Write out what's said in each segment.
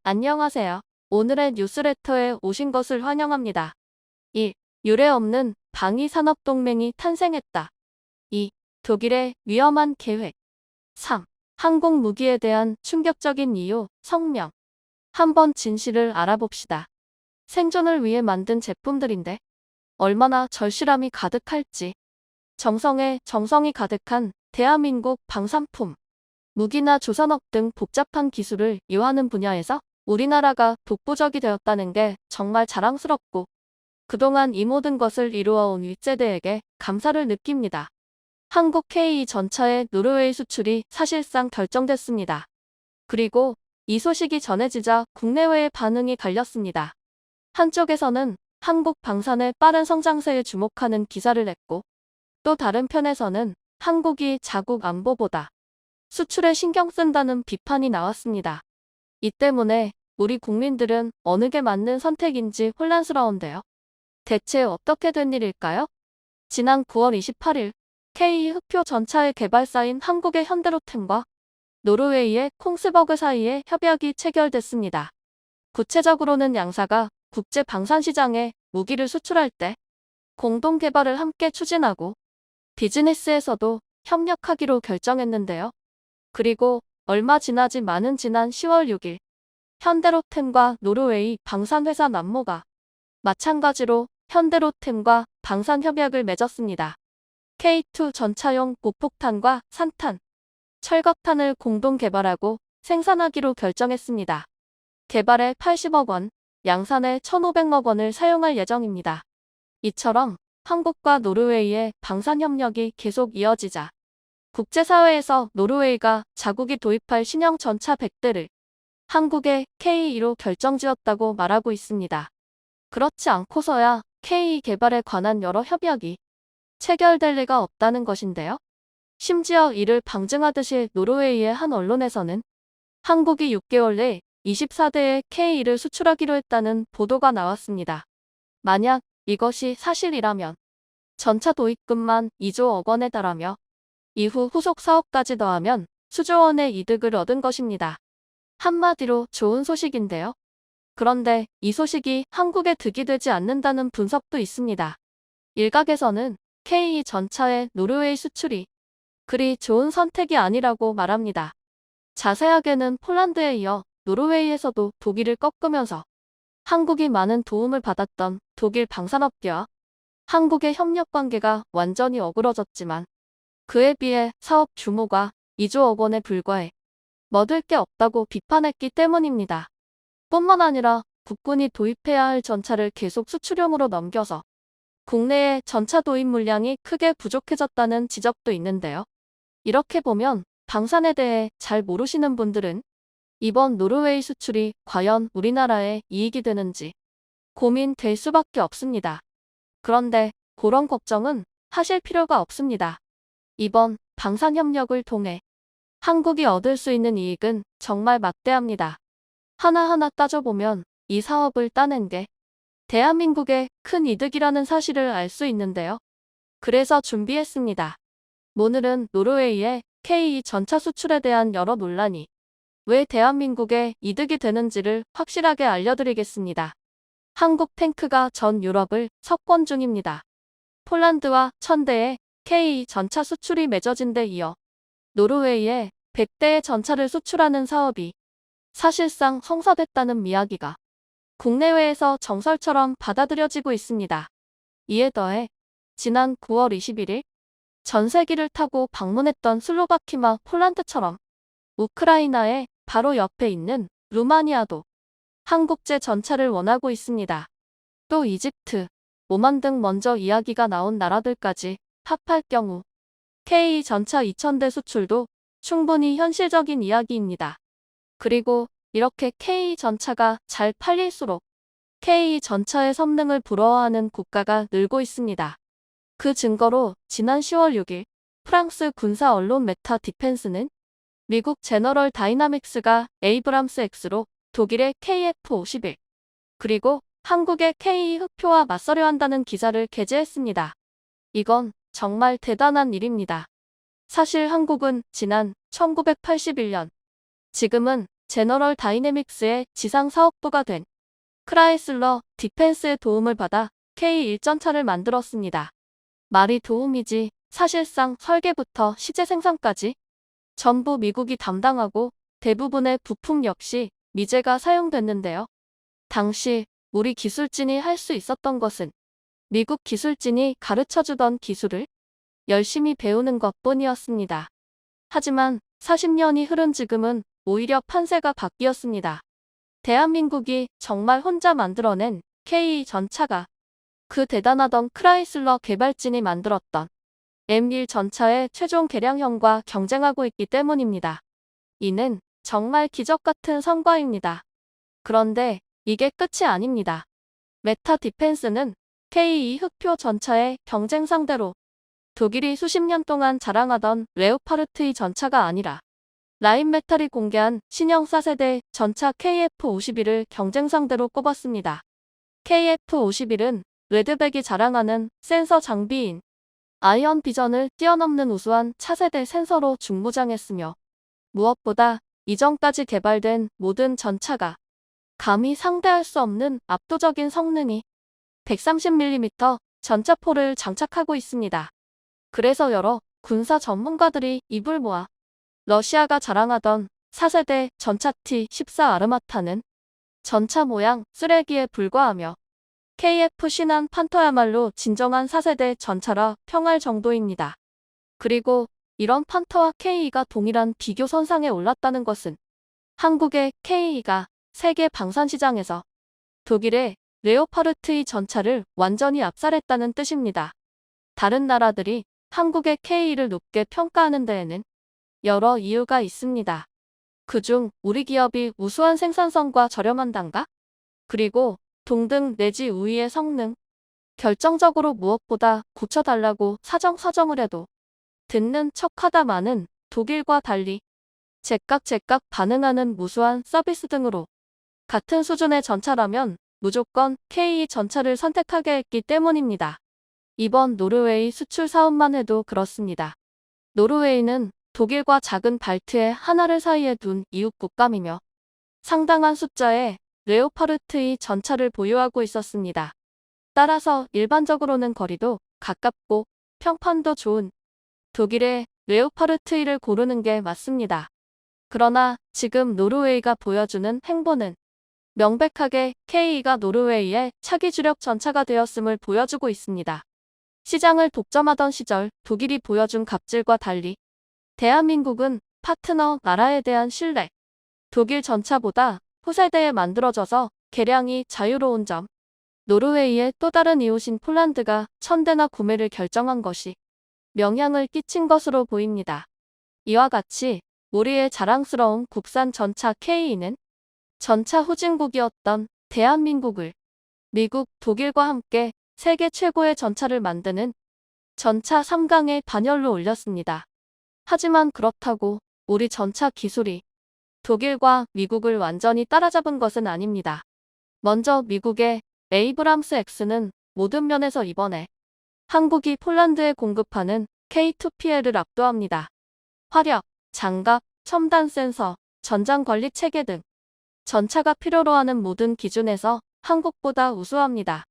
안녕하세요. 오늘의 뉴스레터에 오신 것을 환영합니다. 1. 유례없는 방위 산업동맹이 탄생했다. 2. 독일의 위험한 계획. 3. 항공 무기에 대한 충격적인 이유, 성명. 한번 진실을 알아봅시다. 생존을 위해 만든 제품들인데 얼마나 절실함이 가득할지. 정성이 가득한 대한민국 방산품. 무기나 조선업 등 복잡한 기술을 이용하는 분야에서 우리나라가 독보적이 되었다는 게 정말 자랑스럽고 그동안 이 모든 것을 이루어온 윗세대에게 감사를 느낍니다. 한국 K 전차의 노르웨이 수출이 사실상 결정됐습니다. 그리고 이 소식이 전해지자 국내외의 반응이 갈렸습니다. 한쪽에서는 한국 방산의 빠른 성장세에 주목하는 기사를 냈고 또 다른 편에서는 한국이 자국 안보보다 수출에 신경 쓴다는 비판이 나왔습니다. 이 때문에 우리 국민들은 어느 게 맞는 선택인지 혼란스러운데요. 대체 어떻게 된 일일까요? 지난 9월 28일 K 흑표 전차의 개발사인 한국의 현대로템과 노르웨이의 콩스버그 사이에 협약이 체결됐습니다. 구체적으로는 양사가 국제 방산 시장에 무기를 수출할 때 공동 개발을 함께 추진하고 비즈니스에서도 협력하기로 결정했는데요. 그리고 얼마 지나지 지난 10월 6일 현대로템과 노르웨이 방산회사 남모가 마찬가지로 현대로템과 방산협약을 맺었습니다. K2 전차용 고폭탄과 산탄, 철겁탄을 공동 개발하고 생산하기로 결정했습니다. 개발에 80억 원, 양산에 1,500억 원을 사용할 예정입니다. 이처럼 한국과 노르웨이의 방산협력이 계속 이어지자 국제사회에서 노르웨이가 자국이 도입할 신형 전차 100대를 한국의 K2로 결정지었다고 말하고 있습니다. 그렇지 않고서야 K2 개발에 관한 여러 협약이 체결될 리가 없다는 것인데요. 심지어 이를 방증하듯이 노르웨이의 한 언론에서는 한국이 6개월 내 24대의 K2를 수출하기로 했다는 보도가 나왔습니다. 만약 이것이 사실이라면 전차 도입금만 2조억 원에 달하며 이후 후속 사업까지 더하면 수조 원의 이득을 얻은 것입니다. 한마디로 좋은 소식인데요. 그런데 이 소식이 한국에 득이 되지 않는다는 분석도 있습니다. 일각에서는 K 전차의 노르웨이 수출이 그리 좋은 선택이 아니라고 말합니다. 자세하게는 폴란드에 이어 노르웨이에서도 독일을 꺾으면서 한국이 많은 도움을 받았던 독일 방산업계와 한국의 협력 관계가 완전히 어그러졌지만 그에 비해 사업 규모가 2조억 원에 불과해 먹을 게 없다고 비판했기 때문입니다. 뿐만 아니라 국군이 도입해야 할 전차를 계속 수출용으로 넘겨서 국내의 전차 도입 물량이 크게 부족해졌다는 지적도 있는데요. 이렇게 보면 방산에 대해 잘 모르시는 분들은 이번 노르웨이 수출이 과연 우리나라에 이익이 되는지 고민될 수밖에 없습니다. 그런데 그런 걱정은 하실 필요가 없습니다. 이번 방산협력을 통해 한국이 얻을 수 있는 이익은 정말 막대합니다. 하나하나 따져보면 이 사업을 따낸 게 대한민국의 큰 이득이라는 사실을 알 수 있는데요. 그래서 준비했습니다. 오늘은 노르웨이의 K 전차 수출에 대한 여러 논란이 왜 대한민국에 이득이 되는지를 확실하게 알려드리겠습니다. 한국 탱크가 전 유럽을 석권 중입니다. 폴란드와 1,000대의 K 전차 수출이 맺어진 데 이어 노르웨이에 100대의 전차를 수출하는 사업이 사실상 성사됐다는 이야기가 국내외에서 정설처럼 받아들여지고 있습니다. 이에 더해 지난 9월 21일 전세기를 타고 방문했던 슬로바키와 폴란드처럼 우크라이나의 바로 옆에 있는 루마니아도 한국제 전차를 원하고 있습니다. 또 이집트, 오만 등 먼저 이야기가 나온 나라들까지 합할 경우 K 전차 2,000대 수출도 충분히 현실적인 이야기입니다. 그리고 이렇게 K 전차가 잘 팔릴수록 K 전차의 성능을 부러워하는 국가가 늘고 있습니다. 그 증거로 지난 10월 6일 프랑스 군사 언론 메타 디펜스는 미국 제너럴 다이나믹스가 에이브람스 X로 독일의 KF-51 그리고 한국의 K 흑표와 맞서려 한다는 기사를 게재했습니다. 이건 정말 대단한 일입니다. 사실 한국은 지난 1981년, 지금은 제너럴 다이내믹스의 지상 사업부가 된 크라이슬러 디펜스의 도움을 받아 K1전차를 만들었습니다. 말이 도움이지 사실상 설계부터 시제 생산까지 전부 미국이 담당하고 대부분의 부품 역시 미제가 사용됐는데요. 당시 우리 기술진이 할 수 있었던 것은 미국 기술진이 가르쳐주던 기술을 열심히 배우는 것뿐이었습니다. 하지만 40년이 흐른 지금은 오히려 판세가 바뀌었습니다. 대한민국이 정말 혼자 만들어낸 K 전차가 그 대단하던 크라이슬러 개발진이 만들었던 M1 전차의 최종 개량형과 경쟁하고 있기 때문입니다. 이는 정말 기적 같은 성과입니다. 그런데 이게 끝이 아닙니다. 메타 디펜스는 K2 흑표 전차의 경쟁 상대로 독일이 수십 년 동안 자랑하던 레오파르트 2 전차가 아니라 라인메탈이 공개한 신형 4세대 전차 KF-51을 경쟁 상대로 꼽았습니다. KF-51은 레드백이 자랑하는 센서 장비인 아이언 비전을 뛰어넘는 우수한 차세대 센서로 중무장했으며 무엇보다 이전까지 개발된 모든 전차가 감히 상대할 수 없는 압도적인 성능이 130mm 전차포를 장착하고 있습니다. 그래서 여러 군사 전문가들이 입을 모아 러시아가 자랑하던 4세대 전차 T-14 아르마타는 전차 모양 쓰레기에 불과하며 KF 신한 판터야말로 진정한 4세대 전차라 평할 정도입니다. 그리고 이런 판터와 K2가 동일한 비교 선상에 올랐다는 것은 한국의 K2가 세계 방산시장에서 독일의 레오파르트 2 전차를 완전히 압살했다는 뜻입니다. 다른 나라들이 한국의 K2를 높게 평가하는 데에는 여러 이유가 있습니다. 그중 우리 기업이 우수한 생산성과 저렴한 단가, 그리고 동등 내지 우위의 성능, 결정적으로 무엇보다 고쳐달라고 사정사정을 해도 듣는 척하다마는 독일과 달리 제깍 반응하는 무수한 서비스 등으로 같은 수준의 전차라면 무조건 K2 전차를 선택하게 했기 때문입니다. 이번 노르웨이 수출 사업만 해도 그렇습니다. 노르웨이는 독일과 작은 발트의 하나를 사이에 둔 이웃 국감이며 상당한 숫자의 레오파르트 2 전차를 보유하고 있었습니다. 따라서 일반적으로는 거리도 가깝고 평판도 좋은 독일의 레오파르트 2를 고르는 게 맞습니다. 그러나 지금 노르웨이가 보여주는 행보는 명백하게 K2가 노르웨이의 차기 주력 전차가 되었음을 보여주고 있습니다. 시장을 독점하던 시절 독일이 보여준 갑질과 달리 대한민국은 파트너 나라에 대한 신뢰, 독일 전차보다 후세대에 만들어져서 개량이 자유로운 점, 노르웨이의 또 다른 이웃인 폴란드가 1000대나 구매를 결정한 것이 영향을 끼친 것으로 보입니다. 이와 같이 우리의 자랑스러운 국산 전차 K2는 전차 후진국이었던 대한민국을 미국, 독일과 함께 세계 최고의 전차를 만드는 전차 3강의 반열로 올렸습니다. 하지만 그렇다고 우리 전차 기술이 독일과 미국을 완전히 따라잡은 것은 아닙니다. 먼저 미국의 에이브람스 X는 모든 면에서 이번에 한국이 폴란드에 공급하는 K2PL을 압도합니다. 화력, 장갑, 첨단 센서, 전장관리 체계 등 전차가 필요로 하는 모든 기준에서 한국보다 우수합니다.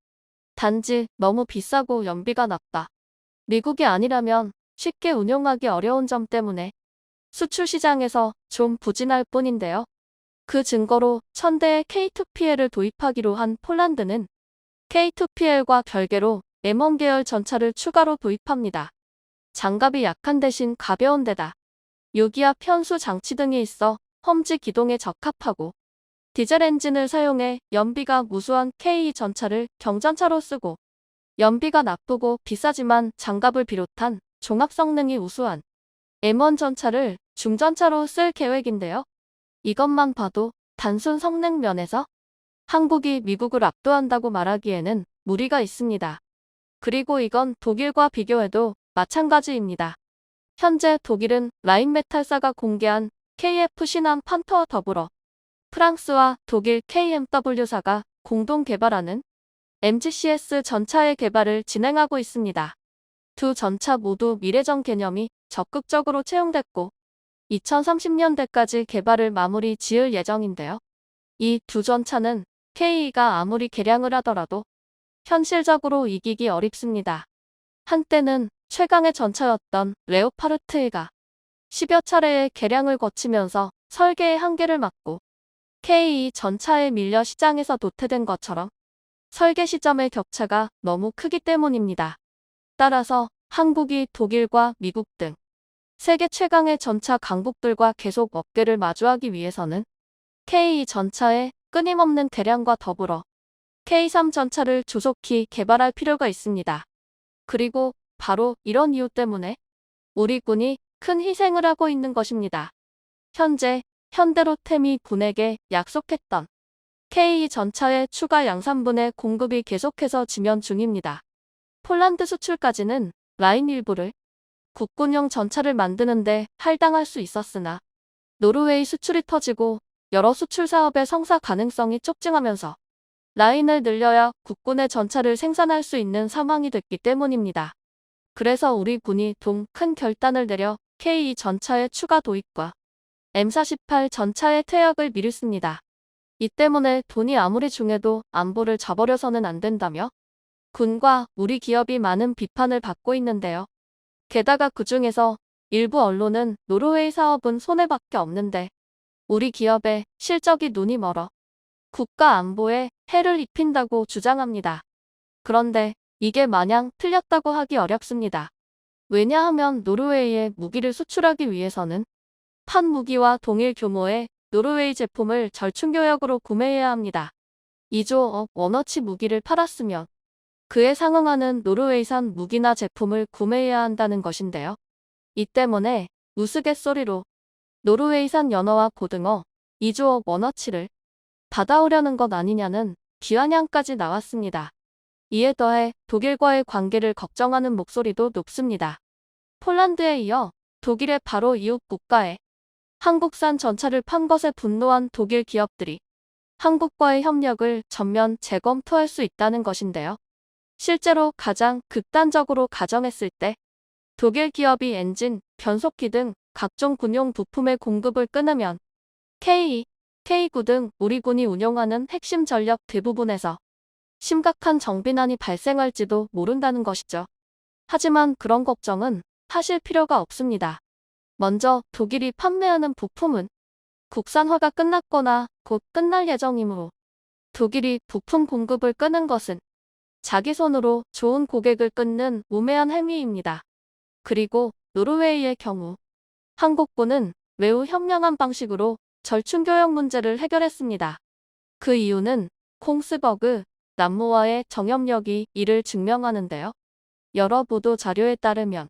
단지 너무 비싸고 연비가 낮다. 미국이 아니라면 쉽게 운용하기 어려운 점 때문에 수출 시장에서 좀 부진할 뿐인데요. 그 증거로 1000대의 K2PL을 도입하기로 한 폴란드는 K2PL과 별개로 M1 계열 전차를 추가로 도입합니다. 장갑이 약한 대신 가벼운 데다 유기압 현수 장치 등이 있어 험지 기동에 적합하고 디젤 엔진을 사용해 연비가 무수한 K2 전차를 경전차로 쓰고 연비가 나쁘고 비싸지만 장갑을 비롯한 종합 성능이 우수한 M1 전차를 중전차로 쓸 계획인데요. 이것만 봐도 단순 성능 면에서 한국이 미국을 압도한다고 말하기에는 무리가 있습니다. 그리고 이건 독일과 비교해도 마찬가지입니다. 현재 독일은 라인메탈사가 공개한 KF 신한 판터와 더불어 프랑스와 독일 KMW사가 공동 개발하는 MGCS 전차의 개발을 진행하고 있습니다. 두 전차 모두 미래전 개념이 적극적으로 채용됐고 2030년대까지 개발을 마무리 지을 예정인데요. 이 두 전차는 KE가 아무리 개량을 하더라도 현실적으로 이기기 어렵습니다. 한때는 최강의 전차였던 레오파르트가 10여 차례의 개량을 거치면서 설계의 한계를 맞고 KE 전차에 밀려 시장에서 도태된 것처럼 설계 시점의 격차가 너무 크기 때문입니다. 따라서 한국이 독일과 미국 등 세계 최강의 전차 강국들과 계속 어깨를 마주하기 위해서는 KE 전차의 끊임없는 개량과 더불어 K3 전차를 조속히 개발할 필요가 있습니다. 그리고 바로 이런 이유 때문에 우리 군이 큰 희생을 하고 있는 것입니다. 현재 현대로템이 군에게 약속했던 KE 전차의 추가 양산분의 공급이 계속해서 지연 중입니다. 폴란드 수출까지는 라인 일부를 국군용 전차를 만드는데 할당할 수 있었으나 노르웨이 수출이 터지고 여러 수출 사업의 성사 가능성이 촉증하면서 라인을 늘려야 국군의 전차를 생산할 수 있는 상황이 됐기 때문입니다. 그래서 우리 군이 큰 결단을 내려 KE 전차의 추가 도입과 M48 전차의 퇴역을 미뤘습니다. 이 때문에 돈이 아무리 중해도 안보를 저버려서는 안 된다며 군과 우리 기업이 많은 비판을 받고 있는데요. 게다가 그중에서 일부 언론은 노르웨이 사업은 손해밖에 없는데 우리 기업의 실적이 눈이 멀어 국가 안보에 해를 입힌다고 주장합니다. 그런데 이게 마냥 틀렸다고 하기 어렵습니다. 왜냐하면 노르웨이에 무기를 수출하기 위해서는 판 무기와 동일 규모의 노르웨이 제품을 절충교역으로 구매해야 합니다. 2조 원어치 무기를 팔았으면 그에 상응하는 노르웨이산 무기나 제품을 구매해야 한다는 것인데요. 이 때문에 우스갯소리로 노르웨이산 연어와 고등어 2조 원어치를 받아오려는 것 아니냐는 비아냥까지 나왔습니다. 이에 더해 독일과의 관계를 걱정하는 목소리도 높습니다. 폴란드에 이어 독일의 바로 이웃 국가에 한국산 전차를 판 것에 분노한 독일 기업들이 한국과의 협력을 전면 재검토할 수 있다는 것인데요. 실제로 가장 극단적으로 가정했을 때 독일 기업이 엔진, 변속기 등 각종 군용 부품의 공급을 끊으면 KE, K9 등 우리 군이 운용하는 핵심 전력 대부분에서 심각한 정비난이 발생할지도 모른다는 것이죠. 하지만 그런 걱정은 하실 필요가 없습니다. 먼저 독일이 판매하는 부품은 국산화가 끝났거나 곧 끝날 예정이므로 독일이 부품 공급을 끊은 것은 자기 손으로 좋은 고객을 끊는 우매한 행위입니다. 그리고 노르웨이의 경우 한국군은 매우 현명한 방식으로 절충교역 문제를 해결했습니다. 그 이유는 콩스버그, 남모와의 정협력이 이를 증명하는데요. 여러 보도 자료에 따르면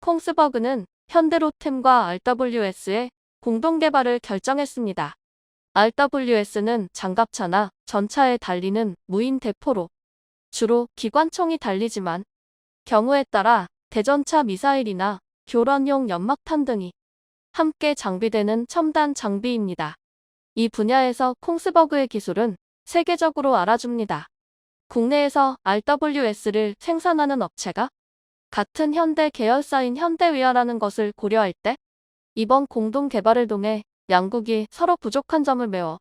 콩스버그는 현대로템과 RWS의 공동 개발을 결정했습니다. RWS는 장갑차나 전차에 달리는 무인 대포로 주로 기관총이 달리지만 경우에 따라 대전차 미사일이나 교란용 연막탄 등이 함께 장비되는 첨단 장비입니다. 이 분야에서 콩스버그의 기술은 세계적으로 알아줍니다. 국내에서 RWS를 생산하는 업체가 같은 현대 계열사인 현대위아라는 것을 고려할 때 이번 공동 개발을 통해 양국이 서로 부족한 점을 메워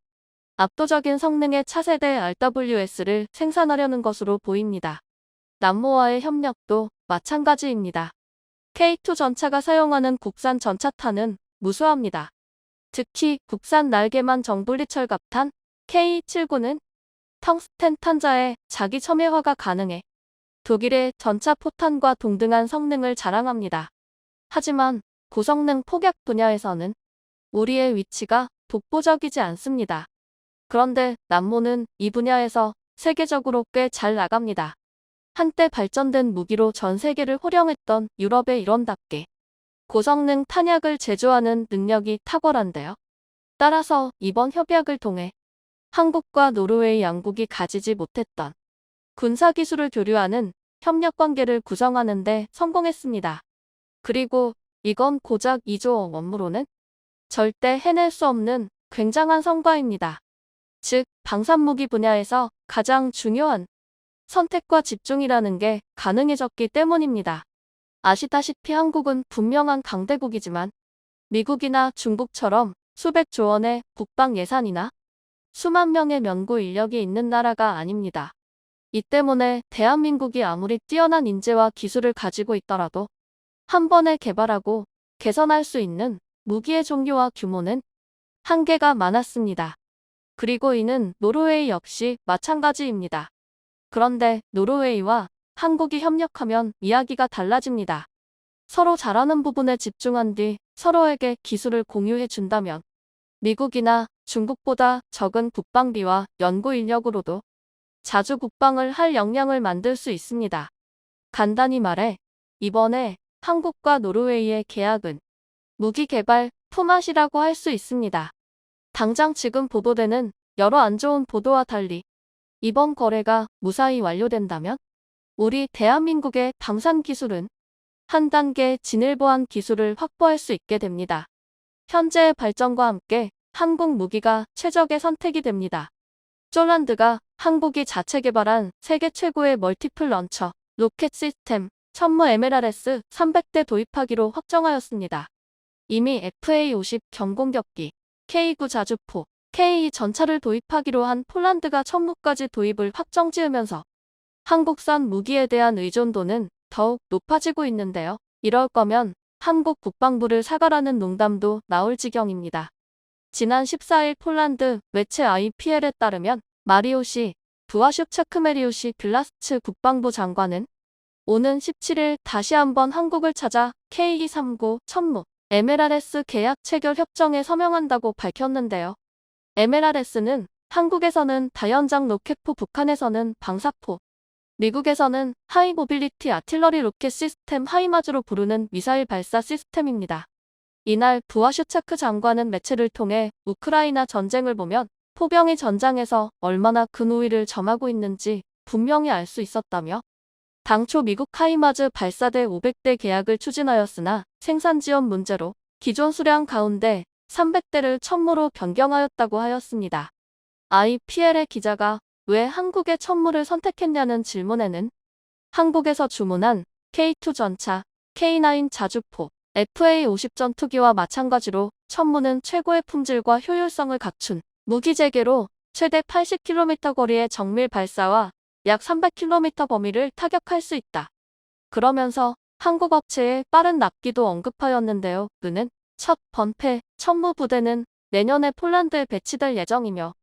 압도적인 성능의 차세대 RWS를 생산하려는 것으로 보입니다. 남모와의 협력도 마찬가지입니다. K2 전차가 사용하는 국산 전차탄은 무수합니다. 특히 국산 날개만 정분리 철갑탄 K79는 텅스텐 탄자에 자기 첨예화가 가능해 독일의 전차 포탄과 동등한 성능을 자랑합니다. 하지만 고성능 폭약 분야에서는 우리의 위치가 독보적이지 않습니다. 그런데 남모는 이 분야에서 세계적으로 꽤 잘 나갑니다. 한때 발전된 무기로 전 세계를 호령했던 유럽의 일원답게 고성능 탄약을 제조하는 능력이 탁월한데요. 따라서 이번 협약을 통해 한국과 노르웨이 양국이 가지지 못했던 군사기술을 교류하는 협력관계를 구성하는 데 성공했습니다. 그리고 이건 고작 2조 원무로는 절대 해낼 수 없는 굉장한 성과입니다. 즉, 방산무기 분야에서 가장 중요한 선택과 집중이라는 게 가능해졌기 때문입니다. 아시다시피 한국은 분명한 강대국이지만 미국이나 중국처럼 수백조 원의 국방 예산이나 수만 명의 연구 인력이 있는 나라가 아닙니다. 이 때문에 대한민국이 아무리 뛰어난 인재와 기술을 가지고 있더라도 한 번에 개발하고 개선할 수 있는 무기의 종류와 규모는 한계가 많았습니다. 그리고 이는 노르웨이 역시 마찬가지입니다. 그런데 노르웨이와 한국이 협력하면 이야기가 달라집니다. 서로 잘하는 부분에 집중한 뒤 서로에게 기술을 공유해 준다면 미국이나 중국보다 적은 국방비와 연구 인력으로도 자주 국방을 할 역량을 만들 수 있습니다. 간단히 말해 이번에 한국과 노르웨이의 계약은 무기 개발 품앗이라고 할 수 있습니다. 당장 지금 보도되는 여러 안 좋은 보도와 달리 이번 거래가 무사히 완료된다면 우리 대한민국의 방산 기술은 한 단계 진일보한 기술을 확보할 수 있게 됩니다. 현재의 발전과 함께 한국 무기가 최적의 선택이 됩니다. 쫄란드가 한국이 자체 개발한 세계 최고의 멀티플 런처 로켓 시스템 천무 MLRS 300대 도입하기로 확정하였습니다. 이미 FA-50 경공격기, K9 자주포, K2 전차를 도입하기로 한 폴란드가 천무까지 도입을 확정지으면서 한국산 무기에 대한 의존도는 더욱 높아지고 있는데요. 이럴 거면 한국 국방부를 사과라는 농담도 나올 지경입니다. 지난 14일 폴란드 매체 IPL에 따르면 마리오시 부아슈차크메리우시 빌라스츠 국방부 장관은 오는 17일 다시 한번 한국을 찾아 K239 천무 MLRS 계약 체결 협정에 서명한다고 밝혔는데요. MLRS는 한국에서는 다연장 로켓포, 북한에서는 방사포, 미국에서는 하이 모빌리티 아틸러리 로켓 시스템 하이마즈로 부르는 미사일 발사 시스템입니다. 이날 부아슈차크 장관은 매체를 통해 우크라이나 전쟁을 보면 포병이 전장에서 얼마나 큰 우위를 점하고 있는지 분명히 알 수 있었다며 당초 미국 하이마즈 발사대 500대 계약을 추진하였으나 생산 지원 문제로 기존 수량 가운데 300대를 천무로 변경하였다고 하였습니다. IPL의 기자가 왜 한국의 천무를 선택했냐는 질문에는 한국에서 주문한 K2 전차, K9 자주포, FA-50 전투기와 마찬가지로 천무는 최고의 품질과 효율성을 갖춘 무기 재개로 최대 80km 거리의 정밀 발사와 약 300km 범위를 타격할 수 있다. 그러면서 한국 업체의 빠른 납기도 언급하였는데요. 그는 첫 번패 천무 부대는 내년에 폴란드에 배치될 예정이며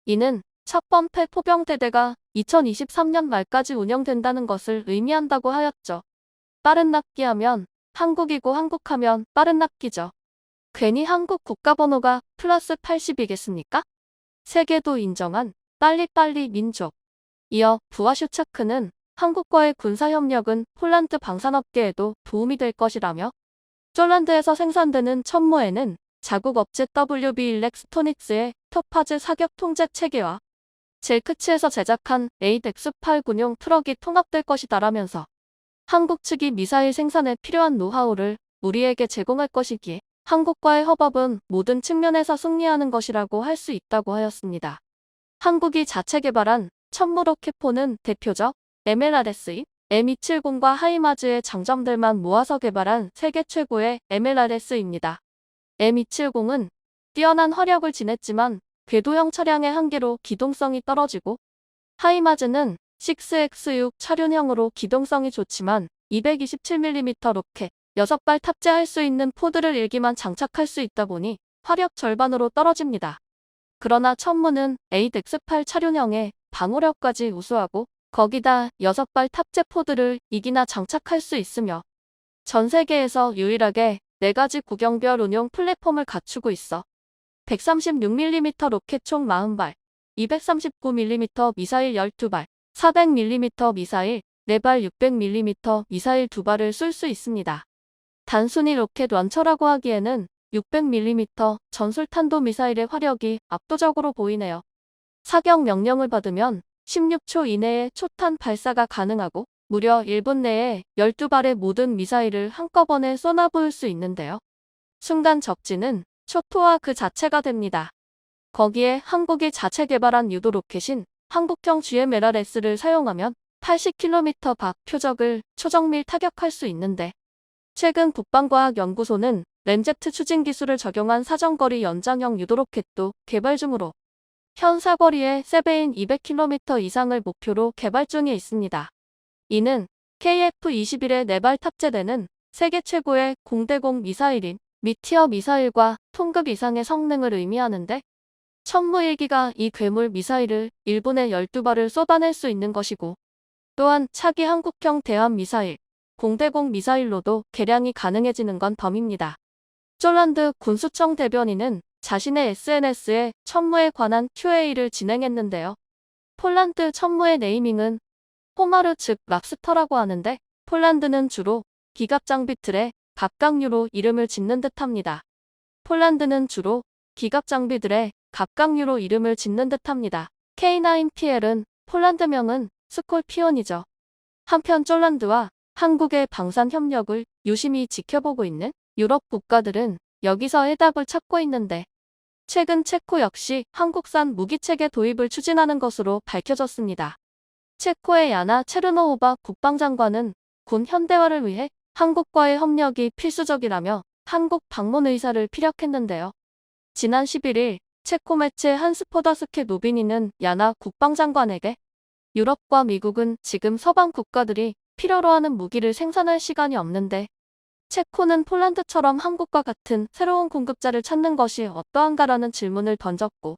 이는 첫 번패 포병대대가 2023년 말까지 운영된다는 것을 의미한다고 하였죠. 빠른 납기하면 한국이고 한국하면 빠른 납기죠. 괜히 한국 국가번호가 플러스 80이겠습니까? 세계도 인정한 빨리빨리 민족. 이어 부아슈차크는 한국과의 군사협력은 폴란드 방산업계에도 도움이 될 것이라며 쫄란드에서 생산되는 천무에는 자국 업체 WB 일렉스토닉스의 토파즈 사격 통제 체계와 젤크치에서 제작한 ADEX8 군용 트럭이 통합될 것이다라면서 한국 측이 미사일 생산에 필요한 노하우를 우리에게 제공할 것이기에 한국과의 협업은 모든 측면에서 승리하는 것이라고 할 수 있다고 하였습니다. 한국이 자체 개발한 천무 로켓포는 대표적 MLRS인 M270과 하이마즈의 장점들만 모아서 개발한 세계 최고의 MLRS입니다. M270은 뛰어난 화력을 지녔지만 궤도형 차량의 한계로 기동성이 떨어지고 하이마즈는 6X6 차륜형으로 기동성이 좋지만 227mm 로켓 6발 탑재할 수 있는 포드를 1기만 장착할 수 있다 보니 화력 절반으로 떨어집니다. 그러나 천무는 ADEX8 차륜형에 방호력까지 우수하고 거기다 6발 탑재 포드를 2기나 장착할 수 있으며 전 세계에서 유일하게 4가지 구경별 운용 플랫폼을 갖추고 있어 136mm 로켓 총 40발, 239mm 미사일 12발, 400mm 미사일 4발, 600mm 미사일 2발을 쏠 수 있습니다. 단순히 로켓 런처라고 하기에는 600mm 전술탄도 미사일의 화력이 압도적으로 보이네요. 사격 명령을 받으면 16초 이내에 초탄 발사가 가능하고 무려 1분 내에 12발의 모든 미사일을 한꺼번에 쏘아부을 수 있는데요. 순간 적지는 초토화 그 자체가 됩니다. 거기에 한국이 자체 개발한 유도 로켓인 한국형 GMLRS를 사용하면 80km 밖 표적을 초정밀 타격할 수 있는데 최근 국방과학연구소는 램제트 추진 기술을 적용한 사정거리 연장형 유도로켓도 개발 중으로 현 사거리의 3배인 200km 이상을 목표로 개발 중에 있습니다. 이는 KF-21에 4발 탑재되는 세계 최고의 공대공 미사일인 미티어 미사일과 통급 이상의 성능을 의미하는데, 천무일기가 이 괴물 미사일을 1분에 12발을 쏟아낼 수 있는 것이고, 또한 차기 한국형 대함미사일, 공대공 미사일로도 개량이 가능해지는 건 덤입니다. 쫄란드 군수청 대변인은 자신의 SNS에 천무에 관한 Q&A를 진행했는데요. 폴란드 천무의 네이밍은 호마르 즉 랍스터라고 하는데, 폴란드는 주로 기갑 장비 틀에 갑각류로 이름을 짓는 듯합니다. 폴란드는 주로 기갑 장비들의 갑각류로 이름을 짓는 듯합니다. K9PL은 폴란드명은 스콜피온이죠. 한편 쫄란드와 한국의 방산 협력을 유심히 지켜보고 있는 유럽 국가들은 여기서 해답을 찾고 있는데, 최근 체코 역시 한국산 무기체계 도입을 추진하는 것으로 밝혀졌습니다. 체코의 야나 체르노호바 국방장관은 군 현대화를 위해 한국과의 협력이 필수적이라며 한국 방문 의사를 피력했는데요. 지난 11일 체코 매체 한스포더스케 노비니는 야나 국방장관에게 유럽과 미국은 지금 서방 국가들이 필요로 하는 무기를 생산할 시간이 없는데 체코는 폴란드처럼 한국과 같은 새로운 공급자를 찾는 것이 어떠한가라는 질문을 던졌고,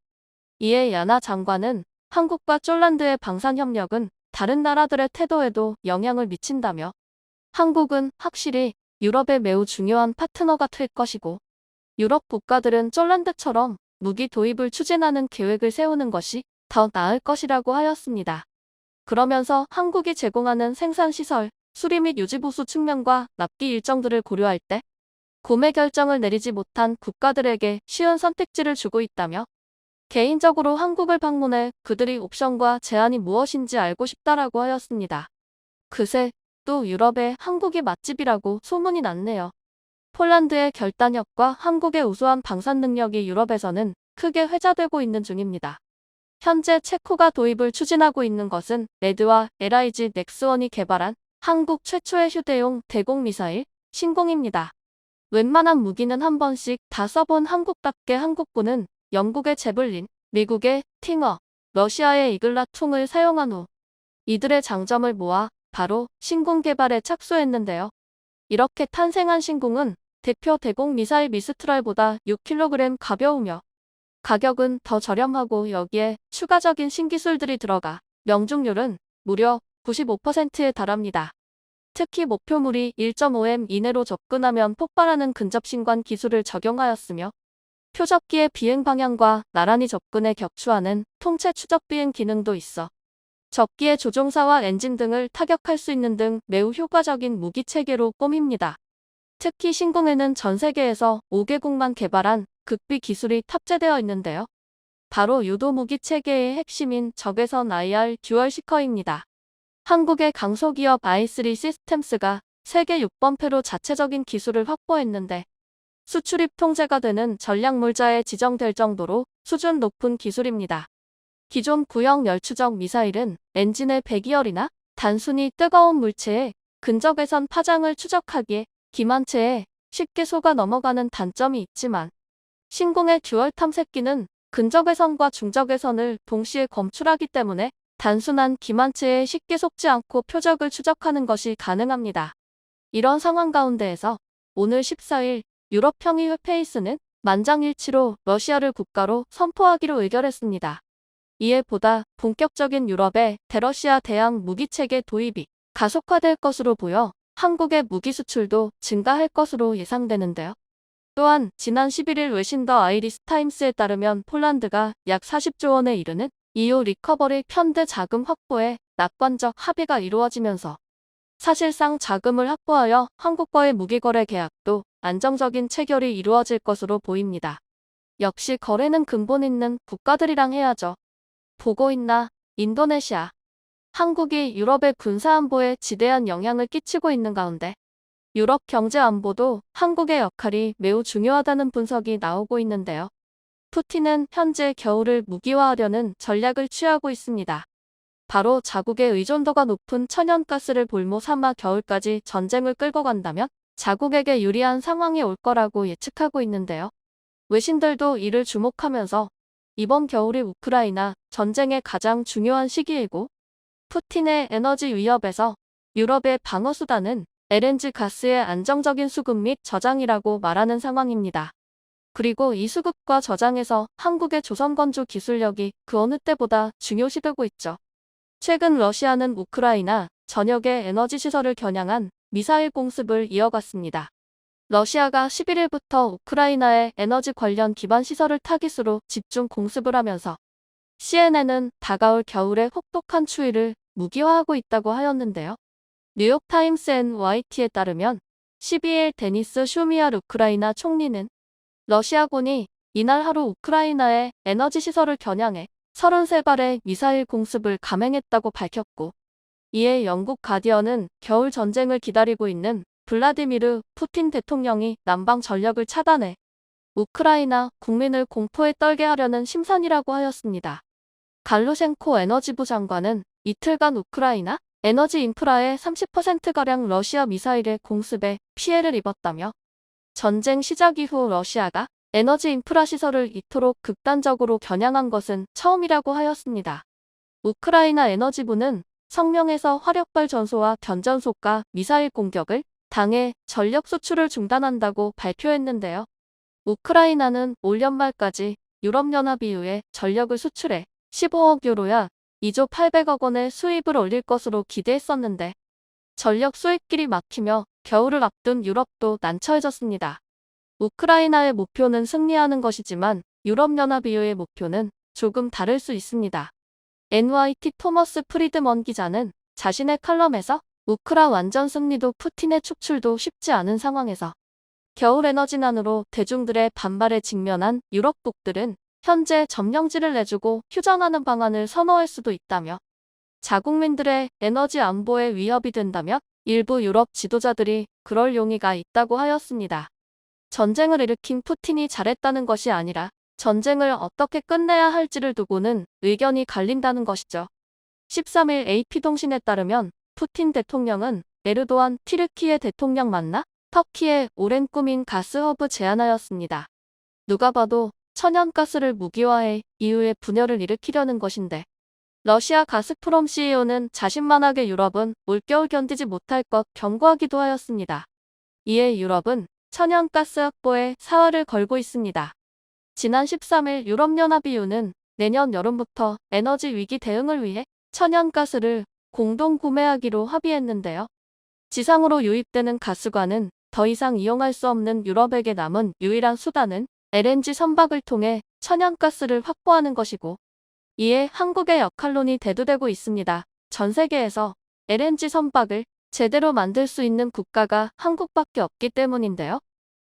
이에 야나 장관은 한국과 쫄란드의 방산협력은 다른 나라들의 태도에도 영향을 미친다며 한국은 확실히 유럽의 매우 중요한 파트너가 될 것이고, 유럽 국가들은 쫄란드처럼 무기 도입을 추진하는 계획을 세우는 것이 더 나을 것이라고 하였습니다. 그러면서 한국이 제공하는 생산시설, 수리 및 유지보수 측면과 납기 일정들을 고려할 때 구매 결정을 내리지 못한 국가들에게 쉬운 선택지를 주고 있다며, 개인적으로 한국을 방문해 그들의 옵션과 제한이 무엇인지 알고 싶다라고 하였습니다. 그새 또 유럽에 한국이 맛집이라고 소문이 났네요. 폴란드의 결단력과 한국의 우수한 방산 능력이 유럽에서는 크게 회자되고 있는 중입니다. 현재 체코가 도입을 추진하고 있는 것은 레드와 LIG 넥스원이 개발한 한국 최초의 휴대용 대공미사일 신공입니다. 웬만한 무기는 한 번씩 다 써본 한국답게 한국군은 영국의 제블린, 미국의 팅어, 러시아의 이글라2을 사용한 후 이들의 장점을 모아 바로 신공 개발에 착수했는데요. 이렇게 탄생한 신공은 대표 대공 미사일 미스트랄보다 6kg 가벼우며 가격은 더 저렴하고, 여기에 추가적인 신기술들이 들어가 명중률은 무려 95%에 달합니다. 특히 목표물이 1.5m 이내로 접근하면 폭발하는 근접신관 기술을 적용하였으며, 표적기의 비행 방향과 나란히 접근에 격추하는 통체 추적 비행 기능도 있어 적기의 조종사와 엔진 등을 타격할 수 있는 등 매우 효과적인 무기 체계로 꼽힙니다. 특히 신공에는 전 세계에서 5개국만 개발한 극비 기술이 탑재되어 있는데요. 바로 유도 무기 체계의 핵심인 적외선 IR 듀얼 시커입니다. 한국의 강소기업 i3 시스템스가 세계 6번패로 자체적인 기술을 확보했는데, 수출입 통제가 되는 전략물자에 지정될 정도로 수준 높은 기술입니다. 기존 구형 열추적 미사일은 엔진의 배기열이나 단순히 뜨거운 물체에 근적외선 파장을 추적하기에 기만체에 쉽게 속아 넘어가는 단점이 있지만, 신공의 듀얼 탐색기는 근적외선과 중적외선을 동시에 검출하기 때문에 단순한 기만체에 쉽게 속지 않고 표적을 추적하는 것이 가능합니다. 이런 상황 가운데에서 오늘 14일 유럽 평의회 페이스는 만장일치로 러시아를 국가로 선포하기로 의결했습니다. 이에 보다 본격적인 유럽의 대러시아 대항 무기체계 도입이 가속화될 것으로 보여 한국의 무기 수출도 증가할 것으로 예상되는데요. 또한 지난 11일 외신 더 아이리스 타임스에 따르면 폴란드가 약 40조 원에 이르는 EU 리커버리 펀드 자금 확보에 낙관적 합의가 이루어지면서 사실상 자금을 확보하여 한국과의 무기거래 계약도 안정적인 체결이 이루어질 것으로 보입니다. 역시 거래는 근본 있는 국가들이랑 해야죠. 보고 있나? 인도네시아. 한국이 유럽의 군사안보에 지대한 영향을 끼치고 있는 가운데 유럽 경제안보도 한국의 역할이 매우 중요하다는 분석이 나오고 있는데요. 푸틴은 현재 겨울을 무기화하려는 전략을 취하고 있습니다. 바로 자국의 의존도가 높은 천연가스를 볼모 삼아 겨울까지 전쟁을 끌고 간다면 자국에게 유리한 상황이 올 거라고 예측하고 있는데요. 외신들도 이를 주목하면서 이번 겨울이 우크라이나 전쟁의 가장 중요한 시기이고 푸틴의 에너지 위협에서 유럽의 방어수단은 LNG 가스의 안정적인 수급 및 저장이라고 말하는 상황입니다. 그리고 이 수급과 저장에서 한국의 조선건조 기술력이 그 어느 때보다 중요시되고 있죠. 최근 러시아는 우크라이나 전역의 에너지 시설을 겨냥한 미사일 공습을 이어갔습니다. 러시아가 11일부터 우크라이나의 에너지 관련 기반 시설을 타깃으로 집중 공습을 하면서 CNN은 다가올 겨울의 혹독한 추위를 무기화하고 있다고 하였는데요. 뉴욕타임스 NYT에 따르면 12일 데니스 슈미알 우크라이나 총리는 러시아군이 이날 하루 우크라이나의 에너지 시설을 겨냥해 33발의 미사일 공습을 감행했다고 밝혔고, 이에 영국 가디언은 겨울 전쟁을 기다리고 있는 블라디미르 푸틴 대통령이 난방 전력을 차단해 우크라이나 국민을 공포에 떨게 하려는 심산이라고 하였습니다. 갈루셴코 에너지부 장관은 이틀간 우크라이나 에너지 인프라의 30%가량 러시아 미사일의 공습에 피해를 입었다며 전쟁 시작 이후 러시아가 에너지 인프라 시설을 이토록 극단적으로 겨냥한 것은 처음이라고 하였습니다. 우크라이나 에너지부는 성명에서 화력발 전소와 변전소가 미사일 공격을 당해 전력 수출을 중단한다고 발표했는데요. 우크라이나는 올 연말까지 유럽연합 EU에 전력을 수출해 15억 유로야 2조 800억 원의 수입을 올릴 것으로 기대했었는데 전력 수입길이 막히며 겨울을 앞둔 유럽도 난처해졌습니다. 우크라이나의 목표는 승리하는 것이지만 유럽연합 EU의 목표는 조금 다를 수 있습니다. NYT 토머스 프리드먼 기자는 자신의 칼럼에서 우크라 완전 승리도 푸틴의 축출도 쉽지 않은 상황에서 겨울 에너지난으로 대중들의 반발에 직면한 유럽국들은 현재 점령지를 내주고 휴전하는 방안을 선호할 수도 있다며 자국민들의 에너지 안보에 위협이 된다며 일부 유럽 지도자들이 그럴 용의가 있다고 하였습니다. 전쟁을 일으킨 푸틴이 잘했다는 것이 아니라 전쟁을 어떻게 끝내야 할지를 두고는 의견이 갈린다는 것이죠. 13일 AP통신에 따르면 푸틴 대통령은 에르도안 튀르키예 대통령 만나 터키의 오랜 꿈인 가스허브 제안하였습니다. 누가 봐도 천연가스를 무기화해 EU의 분열을 일으키려는 것인데 러시아 가스프롬 CEO는 자신만하게 유럽은 올겨울 견디지 못할 것 경고하기도 하였습니다. 이에 유럽은 천연가스 확보에 사활을 걸고 있습니다. 지난 13일 유럽연합 EU는 내년 여름부터 에너지 위기 대응을 위해 천연가스를 공동 구매하기로 합의했는데요. 지상으로 유입되는 가스관은 더 이상 이용할 수 없는 유럽에게 남은 유일한 수단은 LNG 선박을 통해 천연가스를 확보하는 것이고, 이에 한국의 역할론이 대두되고 있습니다. 전 세계에서 LNG 선박을 제대로 만들 수 있는 국가가 한국밖에 없기 때문인데요.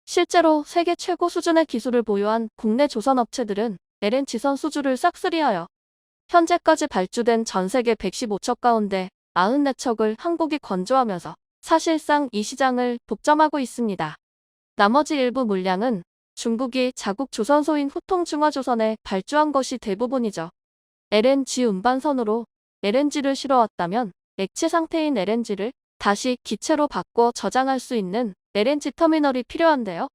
실제로 세계 최고 수준의 기술을 보유한 국내 조선업체들은 LNG선 수주를 싹쓸이하여 현재까지 발주된 전 세계 115척 가운데 94척을 한국이 건조하면서 사실상 이 시장을 독점하고 있습니다. 나머지 일부 물량은 중국이 자국 조선소인 후통중화조선에 발주한 것이 대부분이죠. LNG 운반선으로 LNG를 실어왔다면 액체 상태인 LNG를 다시 기체로 바꿔 저장할 수 있는 LNG 터미널이 필요한데요.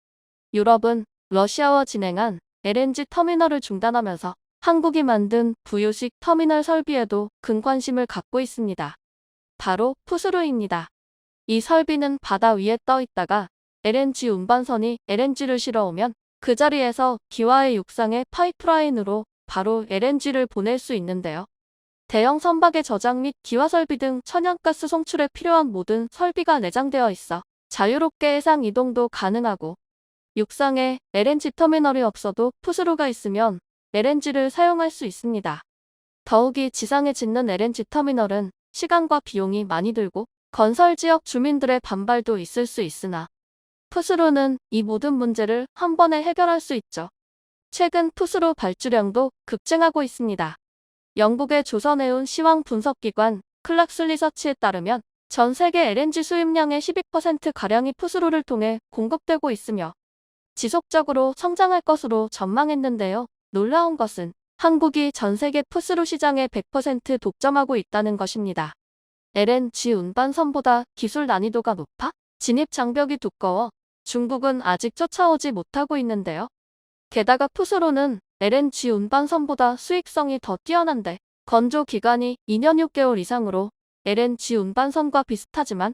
유럽은 러시아와 진행한 LNG 터미널을 중단하면서 한국이 만든 부유식 터미널 설비에도 큰 관심을 갖고 있습니다. 바로 푸스루입니다. 이 설비는 바다 위에 떠 있다가 LNG 운반선이 LNG를 실어오면 그 자리에서 기와의 육상의 파이프라인으로 바로 LNG를 보낼 수 있는데요. 대형 선박의 저장 및 기와 설비 등 천연가스 송출에 필요한 모든 설비가 내장되어 있어 자유롭게 해상 이동도 가능하고, 육상에 LNG 터미널이 없어도 푸스루가 있으면 LNG를 사용할 수 있습니다. 더욱이 지상에 짓는 LNG 터미널은 시간과 비용이 많이 들고 건설 지역 주민들의 반발도 있을 수 있으나 푸스루는 이 모든 문제를 한 번에 해결할 수 있죠. 최근 푸스루 발주량도 급증하고 있습니다. 영국의 조선해운 시황 분석기관 클락스 리서치에 따르면 전 세계 LNG 수입량의 12%가량이 푸스루를 통해 공급되고 있으며 지속적으로 성장할 것으로 전망했는데요. 놀라운 것은 한국이 전 세계 푸스루 시장의 100% 독점하고 있다는 것입니다. LNG 운반선보다 기술 난이도가 높아 진입 장벽이 두꺼워 중국은 아직 쫓아오지 못하고 있는데요. 게다가 푸스로는 LNG 운반선보다 수익성이 더 뛰어난데 건조 기간이 2년 6개월 이상으로 LNG 운반선과 비슷하지만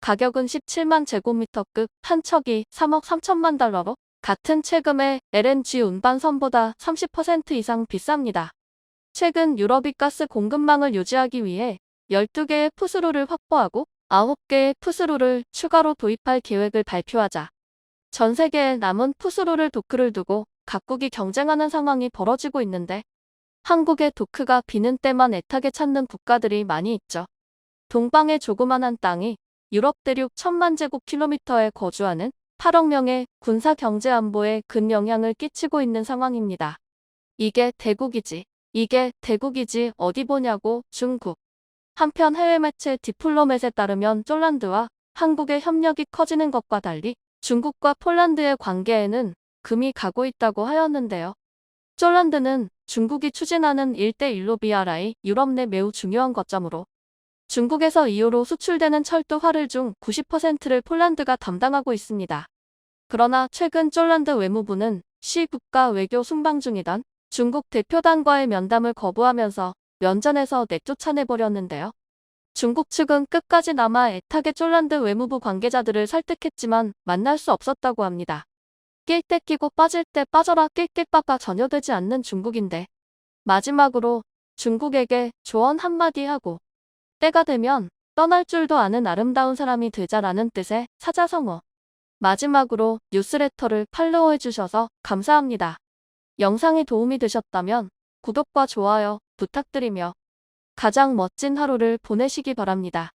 가격은 17만 제곱미터급 한 척이 3억 3천만 달러로 같은 체금의 LNG 운반선보다 30% 이상 비쌉니다. 최근 유럽이 가스 공급망을 유지하기 위해 12개의 푸스로를 확보하고 9개의 푸스로를 추가로 도입할 계획을 발표하자 전 세계에 남은 푸스로를 도크를 두고 각국이 경쟁하는 상황이 벌어지고 있는데 한국의 도크가 비는 때만 애타게 찾는 국가들이 많이 있죠. 동방의 조그만한 땅이 유럽 대륙 1000만 제곱킬로미터에 거주하는 8억 명의 군사 경제 안보에 큰 영향을 끼치고 있는 상황입니다. 이게 대국이지 어디 보냐고 중국. 한편 해외 매체 디플로맷에 따르면 쫄란드와 한국의 협력이 커지는 것과 달리 중국과 폴란드의 관계에는 금이 가고 있다고 하였는데요. 쫄란드는 중국이 추진하는 1대1로 BRI 유럽 내 매우 중요한 거점으로 중국에서 2호로 수출되는 철도 화를 중 90%를 폴란드가 담당하고 있습니다. 그러나 최근 쫄란드 외무부는 시 국가 외교 순방 중이던 중국 대표단과의 면담을 거부하면서 면전에서 내쫓아내버렸는데요. 중국 측은 끝까지 남아 애타게 쫄란드 외무부 관계자들을 설득했지만 만날 수 없었다고 합니다. 낄 때 끼고 빠질 때 빠져라 낄낄빠빠 전혀 되지 않는 중국인데 마지막으로 중국에게 조언 한마디 하고 때가 되면 떠날 줄도 아는 아름다운 사람이 되자라는 뜻의 사자성어. 마지막으로 뉴스레터를 팔로우해주셔서 감사합니다. 영상이 도움이 되셨다면 구독과 좋아요 부탁드리며 가장 멋진 하루를 보내시기 바랍니다.